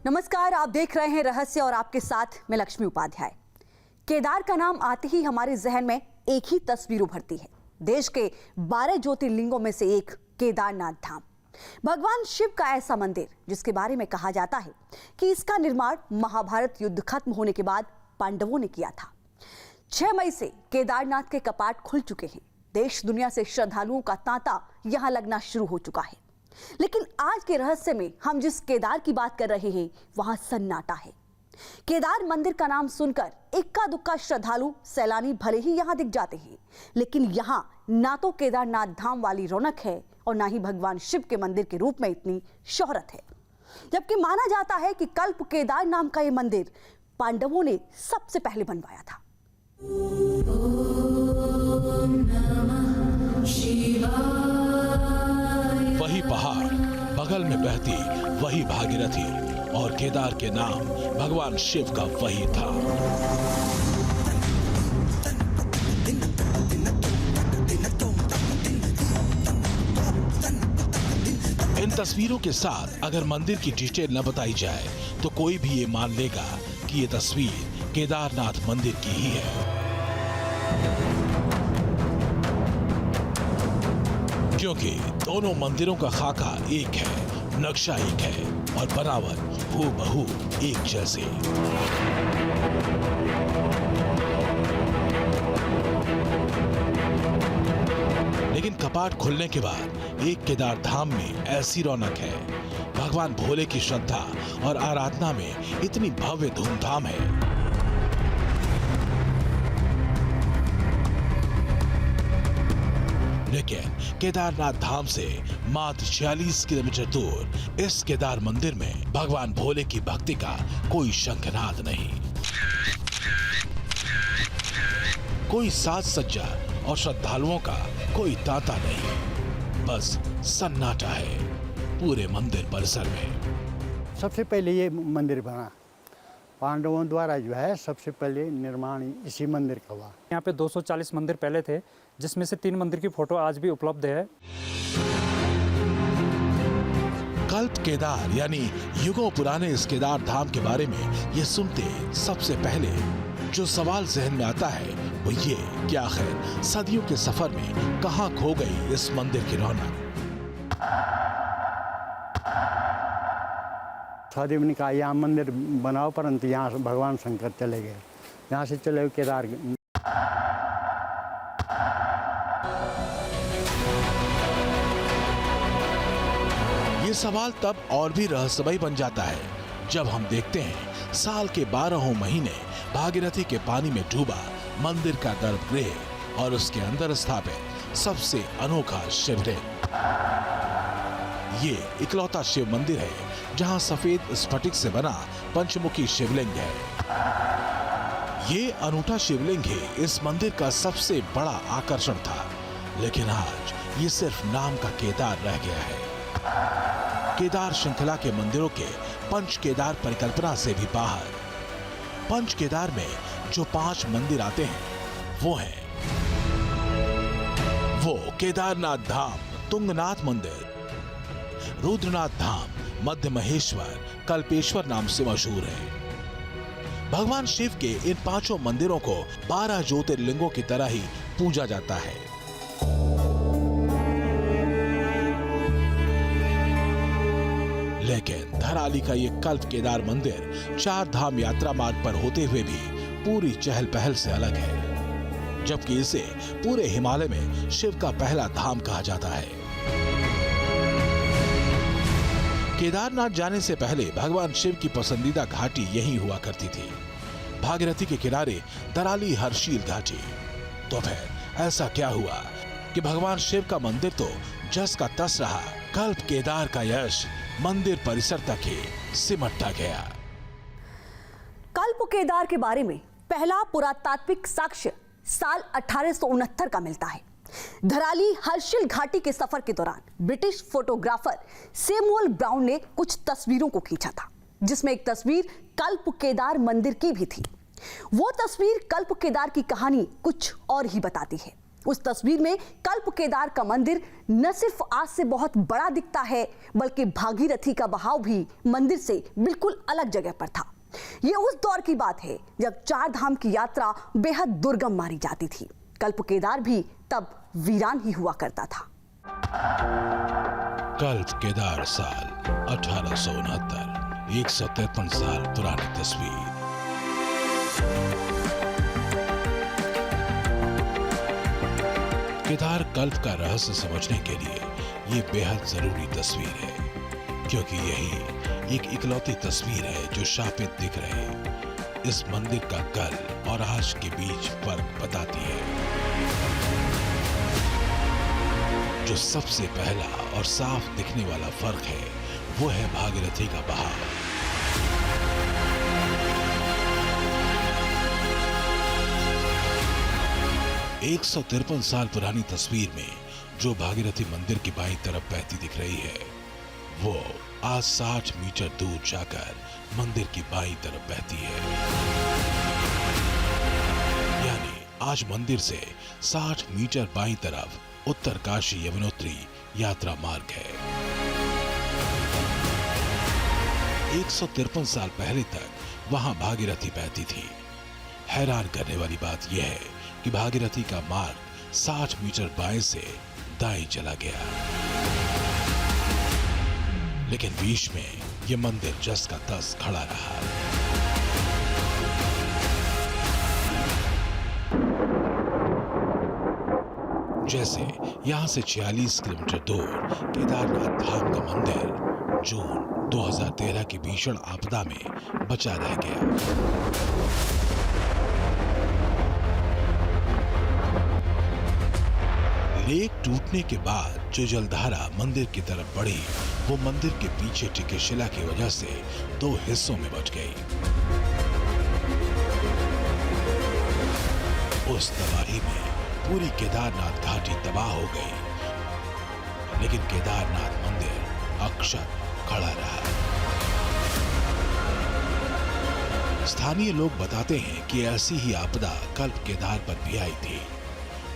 नमस्कार, आप देख रहे हैं रहस्य और आपके साथ मैं लक्ष्मी उपाध्याय। केदार का नाम आते ही हमारे जहन में एक ही तस्वीर उभरती है। देश के 12 ज्योतिर्लिंगों में से एक केदारनाथ धाम, भगवान शिव का ऐसा मंदिर जिसके बारे में कहा जाता है कि इसका निर्माण महाभारत युद्ध खत्म होने के बाद पांडवों ने किया था। 6 मई से केदारनाथ के कपाट खुल चुके हैं। देश दुनिया से श्रद्धालुओं का तांता यहां लगना शुरू हो चुका है। लेकिन आज के रहस्य में हम जिस केदार की बात कर रहे हैं वहां सन्नाटा है। केदार मंदिर का नाम सुनकर इक्का दुक्का श्रद्धालु सैलानी भले ही यहां दिख जाते हैं, लेकिन यहां ना तो केदारनाथ धाम वाली रौनक है और ना ही भगवान शिव के मंदिर के रूप में इतनी शोहरत है। जबकि माना जाता है कि कल्प केदार नाम का यह मंदिर पांडवों ने सबसे पहले बनवाया था। वही पहाड़, बगल में बहती वही भागीरथी और केदार के नाम भगवान शिव का वही था। इन तस्वीरों के साथ अगर मंदिर की डिटेल न बताई जाए तो कोई भी ये मान लेगा कि ये तस्वीर केदारनाथ मंदिर की ही है, क्योंकि दोनों मंदिरों का खाका एक है, नक्शा एक है और बनावट हूबहू एक जैसे। लेकिन कपाट खुलने के बाद एक केदार धाम में ऐसी रौनक है, भगवान भोले की श्रद्धा और आराधना में इतनी भव्य धूमधाम है। लेकिन केदारनाथ धाम से मात्र 46 किलोमीटर दूर इस केदार मंदिर में भगवान भोले की भक्ति का कोई शंखनाद नहीं, कोई साज सज्जा और श्रद्धालुओं का कोई तांता नहीं, बस सन्नाटा है पूरे मंदिर परिसर में। सबसे पहले ये मंदिर बना पांडवों द्वारा, जो है सबसे पहले निर्माण इसी मंदिर का हुआ। यहाँ पे 240 मंदिर पहले थे, जिसमें से 3 मंदिर की फोटो आज भी उपलब्ध है। कल्प केदार यानी युगों पुराने इस केदार धाम के बारे में ये सुनते सबसे पहले जो सवाल जहन में आता है वो ये कि आखिर सदियों के सफर में कहां खो गई इस मंदिर की रौनक। सदी ने कहा यहाँ मंदिर बनाओ, परंतु यहाँ से भगवान शंकर चले गए, यहाँ से चले गए केदार। ये सवाल तब और भी रहस्यमय बन जाता है जब हम देखते हैं साल के 12 महीने भागीरथी के पानी में डूबा मंदिर का गर्भगृह और उसके अंदर स्थापित सबसे अनोखा शिवलिंग। ये इकलौता शिव मंदिर है जहां सफेद स्फटिक से बना पंचमुखी शिवलिंग है। ये अनूठा शिवलिंग ही इस मंदिर का सबसे बड़ा आकर्षण था, लेकिन आज ये सिर्फ नाम का केदार रह गया है। केदार श्रृंखला के मंदिरों के पंच केदार परिकल्पना से भी बाहर पंच केदार में जो 5 मंदिर आते हैं वो केदारनाथ धाम, तुंगनाथ मंदिर, रुद्रनाथ धाम, मध्य महेश्वर, कल्पेश्वर नाम से मशहूर है। भगवान शिव के इन 5 मंदिरों को 12 ज्योतिर्लिंगों की तरह ही पूजा जाता है। लेकिन धराली का ये कल्प केदार मंदिर 4 धाम यात्रा मार्ग पर होते हुए भी पूरी चहल पहल से अलग है, जबकि इसे पूरे हिमालय में शिव का पहला धाम कहा जाता है। केदारनाथ जाने से पहले भगवान शिव की पसंदीदा घाटी यही हुआ करती थी, भागीरथी के किनारे धराली हर्षील घाटी। तो फिर ऐसा क्या हुआ कि भगवान शिव का मंदिर तो जस का तस रहा, कल्प केदार का यश मंदिर परिसर तक ही सिमटता गया। कल्प केदार के बारे में पहला पुरातात्विक साक्ष्य साल 1869 का मिलता है। धराली हर्षिल घाटी के सफर के दौरान ब्रिटिश फोटोग्राफर सैमुअल ब्राउन ने कुछ तस्वीरों को खींचा था, जिसमें एक तस्वीर कल्प केदार मंदिर की भी थी। वो तस्वीर कल्प केदार की कहानी कुछ और ही बताती है। उस तस्वीर में कल्प केदार का मंदिर न सिर्फ आज से बहुत बड़ा दिखता है, बल्कि भागीरथी का बहाव भी मंदिर से बिल्कुल अलग जगह पर था। ये उस दौर की बात है जब चार धाम की यात्रा बेहद दुर्गम मानी जाती थी। कल्प केदार भी तब वीरान ही हुआ करता था। कल्प केदार साल 1869, 153 साल पुरानी तस्वीर। केदार कल्प का रहस्य समझने के लिए ये बेहद जरूरी तस्वीर है, क्योंकि यही एक इकलौती तस्वीर है जो शापित दिख रहे इस मंदिर का कल और आज के बीच फर्क बताती है। जो सबसे पहला और साफ दिखने वाला फर्क है वो है भागीरथी का बहाव। एक 153 साल पुरानी तस्वीर में जो भागीरथी मंदिर की बाईं तरफ बहती दिख रही है, वो आज 60 मीटर दूर जाकर मंदिर की बाईं तरफ बहती है। यानी आज मंदिर से 60 मीटर बाईं तरफ उत्तरकाशी यमुनोत्री यात्रा मार्ग है। 153 साल पहले तक वहां भागीरथी बहती थी। हैरान करने वाली बात यह है कि भागीरथी का मार्ग 60 मीटर बाएं से दाएं चला गया, लेकिन बीच में यह मंदिर जस का तस खड़ा रहा। जैसे यहां से 46 किलोमीटर दूर केदारनाथ धाम का मंदिर जून 2013 की भीषण आपदा में बचा रह गया। लेक टूटने के बाद जो जलधारा मंदिर की तरफ बढ़ी, वो मंदिर के पीछे टिके शिला की वजह से दो हिस्सों में बच गई। उस तबाही में पूरी केदारनाथ घाटी तबाह हो गई, लेकिन केदारनाथ मंदिर अक्षत खड़ा रहा। स्थानीय लोग बताते हैं कि ऐसी ही आपदा कल्प केदार पर भी आई थी।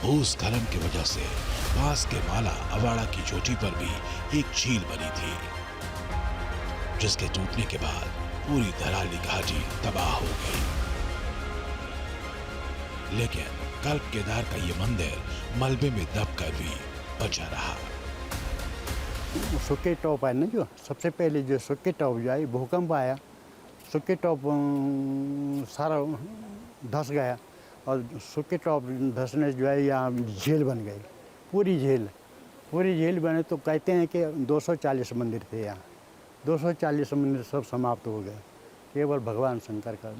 भूस्खलन की वजह से पास के माला अवाड़ा की चोटी पर भी एक झील बनी थी, जिसके टूटने के बाद पूरी धराली घाटी तबाह हो गई। लेकिन कल्प केदार का ये मंदिर मलबे में दबकर भी बचा रहा। सुके टॉप है ना, जो सबसे पहले जो सुके टॉप जो है, भूकंप आया, सुके टॉप सारा धस गया और सुके टॉप धसने जो है यहाँ झील बन गई, पूरी झील बने। तो कहते हैं कि 240 मंदिर थे यहाँ, 240 मंदिर सब समाप्त हो गए, केवल भगवान शंकर का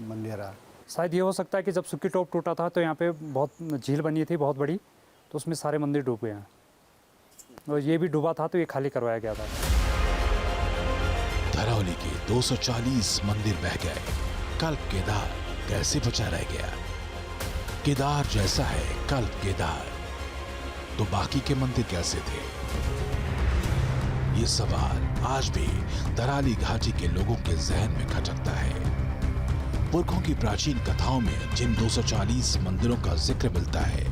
मंदिर रहा। शायद ये हो सकता है कि जब सुक्की टॉप टूटा था तो यहाँ पे बहुत झील बनी थी बहुत बड़ी, तो उसमें सारे मंदिर डूब गए हैं और ये भी डूबा था तो ये खाली करवाया गया था। धरौली के 240 मंदिर बह गए, कल्प केदार कैसे बचा रह गया? केदार जैसा है कल्प केदार, तो बाकी के मंदिर कैसे थे? ये सवाल आज भी धराली घाटी के लोगों के जहन में खटकता है। पुरखों की प्राचीन कथाओं में जिन 240 मंदिरों का जिक्र मिलता है,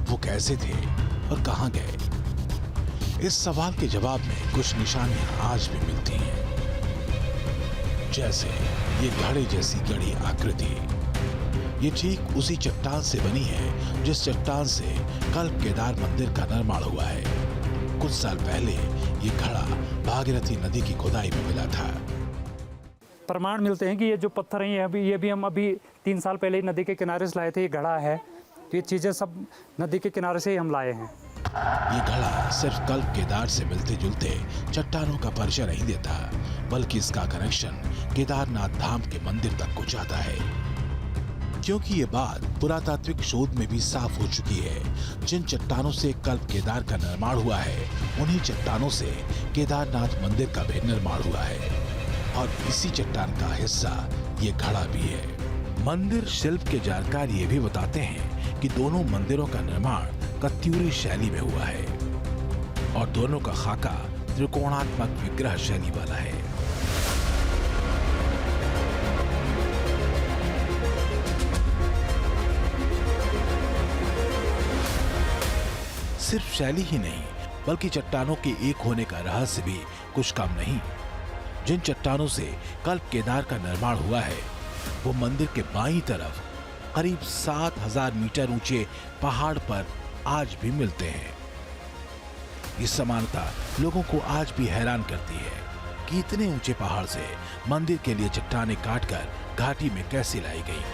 वो कैसे थे और कहां गए? इस सवाल के जवाब में कुछ निशानियां आज भी मिलती हैं। जैसे ये घड़े जैसी गड़ी आकृति, ये ठीक उसी चट्टान से बनी है जिस चट्टान से कल्प केदार मंदिर का निर्माण हुआ है। कुछ साल पहले ये घड़ा भागीरथी नदी की खुदाई में मिला था। प्रमाण मिलते हैं कि ये जो पत्थर हैं ये भी हम अभी 3 साल पहले ही नदी के किनारे से लाए थे। ये घड़ा है, तो ये चीज़ें सब नदी के किनारे से ही हम लाए हैं। ये घड़ा सिर्फ कल्प केदार से मिलते जुलते चट्टानों का परिचय नहीं देता, बल्कि इसका कनेक्शन केदारनाथ धाम के मंदिर तक को जाता है। क्योंकि ये बात पुरातात्विक शोध में भी साफ हो चुकी है। जिन चट्टानों से कल्प केदार का निर्माण हुआ है, उन्हीं चट्टानों से केदारनाथ मंदिर का भी निर्माण हुआ है, और इसी चट्टान का हिस्सा ये घड़ा भी है। मंदिर शिल्प के जानकार ये भी बताते हैं कि दोनों मंदिरों का निर्माण कत्यूरी शैली में हुआ है और दोनों का खाका त्रिकोणात्मक विग्रह शैली वाला है। सिर्फ शैली ही नहीं बल्कि चट्टानों के एक होने का रहस्य भी कुछ कम नहीं। जिन चट्टानों से कल्प केदार का निर्माण हुआ है वो मंदिर के बाईं तरफ करीब 7000 मीटर ऊंचे पहाड़ पर आज भी मिलते हैं। ये समानता लोगों को आज भी हैरान करती है कि इतने ऊंचे पहाड़ से मंदिर के लिए चट्टानें काटकर घाटी में कैसे लाई गई।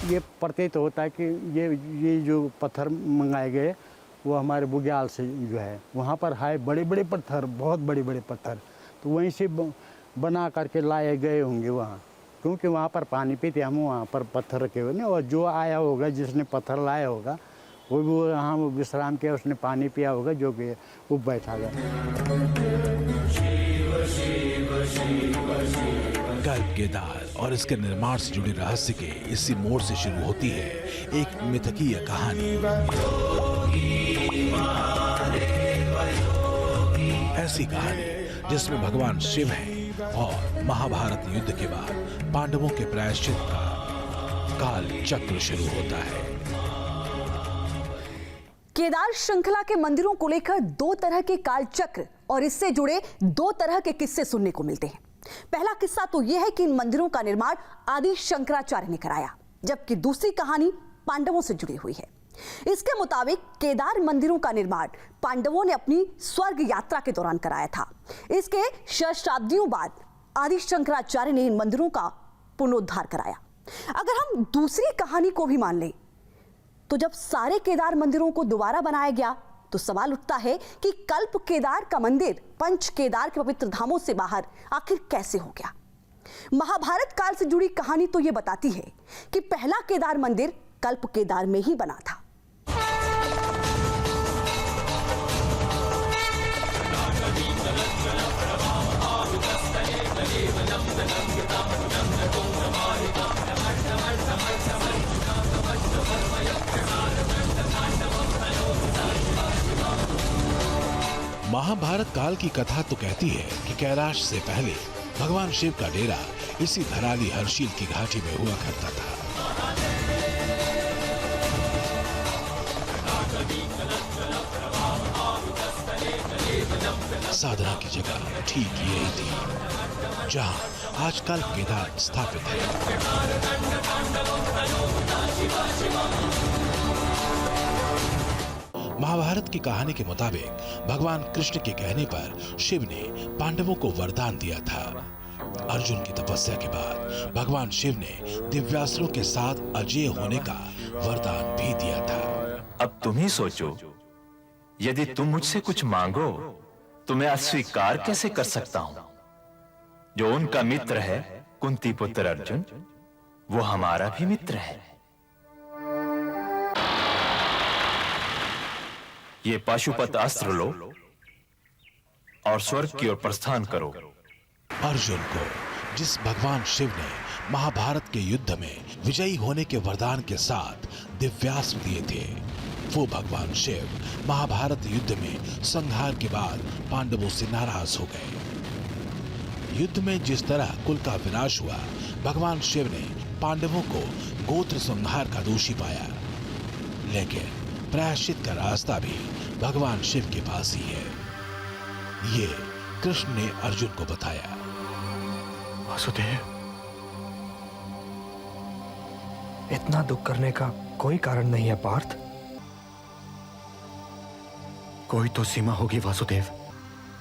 ये प्रतीत होता है कि ये जो पत्थर मंगाए गए वो हमारे बुग्याल से जो है वहाँ पर है बड़े बड़े पत्थर, बहुत बड़े बड़े पत्थर, तो वहीं से बना करके लाए गए होंगे वहाँ, क्योंकि वहाँ पर पानी पीते हम वहाँ पर पत्थर रखे हुए ना, और जो आया होगा जिसने पत्थर लाया होगा वो भी वहाँ विश्राम किया, उसने पानी पिया होगा जो कि वो बैठा गया। कल्प केदार और इसके निर्माण से जुड़े रहस्य के इसी मोड़ से शुरू होती है एक मिथकीय कहानी। ऐसी कहानी जिसमें भगवान शिव हैं और महाभारत युद्ध के बाद पांडवों के प्रायश्चित का काल चक्र शुरू होता है। केदार श्रृंखला के मंदिरों को लेकर दो तरह के काल चक्र और इससे जुड़े दो तरह के किस्से सुनने को मिलते हैं। पहला किस्सा तो यह है कि इन मंदिरों का निर्माण आदि शंकराचार्य ने कराया, जबकि दूसरी कहानी पांडवों से जुड़ी हुई है। इसके मुताबिक केदार मंदिरों का निर्माण पांडवों ने अपनी स्वर्ग यात्रा के दौरान कराया था। इसके सहस्त्राब्दियों बाद आदि शंकराचार्य ने इन मंदिरों का पुनरुद्धार कराया। अगर हम दूसरी कहानी को भी मान लें तो जब सारे केदार मंदिरों को दोबारा बनाया गया तो सवाल उठता है कि कल्प केदार का मंदिर पंच केदार के पवित्र धामों से बाहर आखिर कैसे हो गया। महाभारत काल से जुड़ी कहानी तो यह बताती है कि पहला केदार मंदिर कल्प केदार में ही बना था। महाभारत काल की कथा तो कहती है कि कैलाश से पहले भगवान शिव का डेरा इसी धराली हर्षिल की घाटी में हुआ करता था। साधना की जगह ठीक यही थी जहां आजकल केदार स्थापित है। महाभारत की कहानी के मुताबिक भगवान कृष्ण के कहने पर शिव ने पांडवों को वरदान दिया था। अर्जुन की तपस्या के बाद भगवान शिव ने दिव्यास्त्रों के साथ अजेय होने का वरदान भी दिया था। अब तुम ही सोचो, यदि तुम मुझसे कुछ मांगो तो मैं अस्वीकार कैसे कर सकता हूं। जो उनका मित्र है कुंती पुत्र अर्जुन, वो हमारा भी मित्र है। ये पाशुपत अस्त्र लो और स्वर्ग की ओर प्रस्थान करो। अर्जुन को जिस भगवान शिव ने महाभारत के युद्ध में विजयी होने के वरदान के साथ दिव्यास्त्र दिए थे, वो भगवान शिव महाभारत युद्ध में संहार के बाद पांडवों से नाराज हो गए। युद्ध में जिस तरह कुल का विनाश हुआ, भगवान शिव ने पांडवों को गोत्र संहार का दोषी पाया, लेकिन प्रायश्चित का रास्ता भी भगवान शिव के पास ही है। ये कृष्ण ने अर्जुन को बताया। वासुदेव, इतना दुख करने का कोई कारण नहीं है पार्थ। कोई तो सीमा होगी वासुदेव।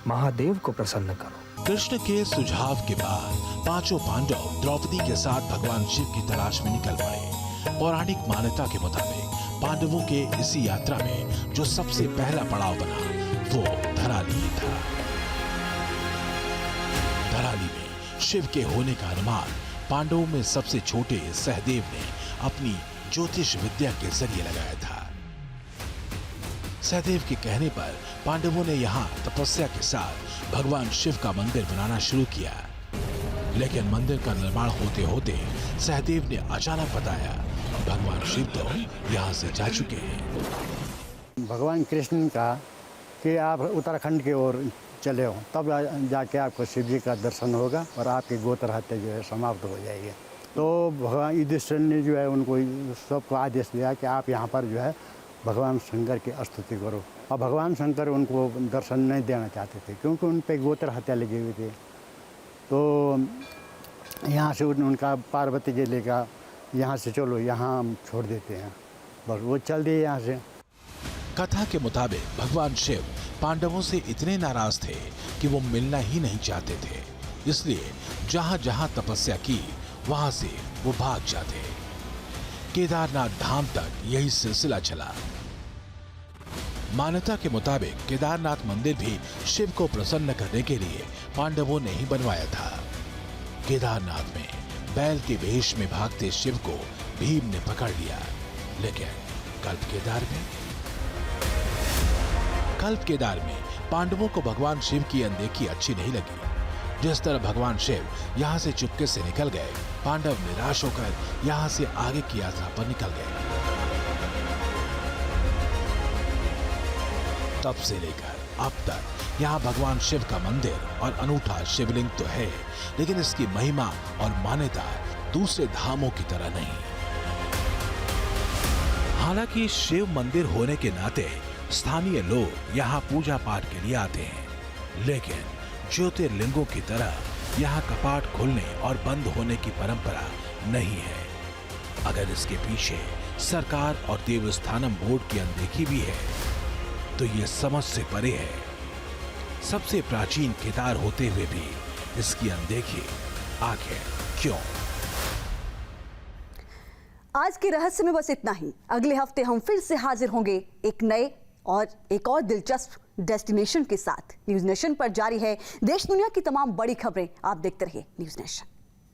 महादेव को प्रसन्न करो। कृष्ण के सुझाव के बाद पांचों पांडव द्रौपदी के साथ भगवान शिव की तलाश में निकल पड़े। पौराणिक मान्यता के मुताबिक पांडवों के इसी यात्रा में जो सबसे पहला पड़ाव बना वो धराली ही था। धराली में शिव के होने का अनुमान पांडवों में सबसे छोटे सहदेव ने अपनी ज्योतिष विद्या के जरिए लगाया था। सहदेव के कहने पर पांडवों ने यहाँ तपस्या के साथ भगवान शिव का मंदिर बनाना शुरू किया, लेकिन मंदिर का निर्माण होते होते सहदेव ने अचानक बताया भगवान शिव तो यहाँ से जा चुके हैं। भगवान कृष्ण ने कहा कि आप उत्तराखंड की ओर चले हो, तब जाके आपको शिव जी का दर्शन होगा और आपकी गोत्र हत्या जो है समाप्त हो जाएगी। तो भगवान युधिष्ठिर ने जो है उनको सबको आदेश दिया कि आप यहाँ पर जो है भगवान शंकर की स्तुति करो। और भगवान शंकर उनको दर्शन नहीं देना चाहते थे क्योंकि उन पर गोत्र हत्या लगी हुई थी। तो यहाँ से उनका पार्वती जी लेकर यहाँ से चलो, यहाँ हम छोड़ देते हैं, बस वो चल दिए यहाँ से। कथा के मुताबिक भगवान शिव पांडवों से इतने नाराज थे कि वो मिलना ही नहीं चाहते थे, इसलिए जहां जहां तपस्या की वहां से वो भाग जाते। केदारनाथ धाम तक यही सिलसिला चला। मान्यता के मुताबिक केदारनाथ मंदिर भी शिव को प्रसन्न करने के लिए पांडवों ने ही बनवाया था। केदारनाथ में बैल के वेश में भागते शिव को भीम ने पकड़ लिया, लेकिन कल्प केदार में पांडवों को भगवान शिव की अनदेखी अच्छी नहीं लगी। जिस तरह भगवान शिव यहाँ से चुपके से निकल गए, पांडव निराश होकर यहाँ से आगे की यात्रा पर निकल गए। तब से लेकर अब तक यहाँ भगवान शिव का मंदिर और अनूठा शिवलिंग तो है, लेकिन इसकी महिमा और मान्यता दूसरे धामों की तरह नहीं। हालांकि शिव मंदिर होने के नाते स्थानीय लोग यहाँ पूजा पाठ के लिए आते हैं, लेकिन ज्योतिर्लिंगों की तरह यहाँ कपाट खुलने और बंद होने की परंपरा नहीं है। अगर इसके पीछे सरकार और देवस्थानम बोर्ड की अनदेखी भी है तो ये समझ से परे है। सबसे प्राचीन केदार होते हुए भी इसकी अनदेखी आखिर क्यों? आज के रहस्य में बस इतना ही। अगले हफ्ते हम फिर से हाजिर होंगे एक नए और एक और दिलचस्प डेस्टिनेशन के साथ। न्यूज़ नेशन पर जारी है देश दुनिया की तमाम बड़ी खबरें। आप देखते रहिए न्यूज़ नेशन।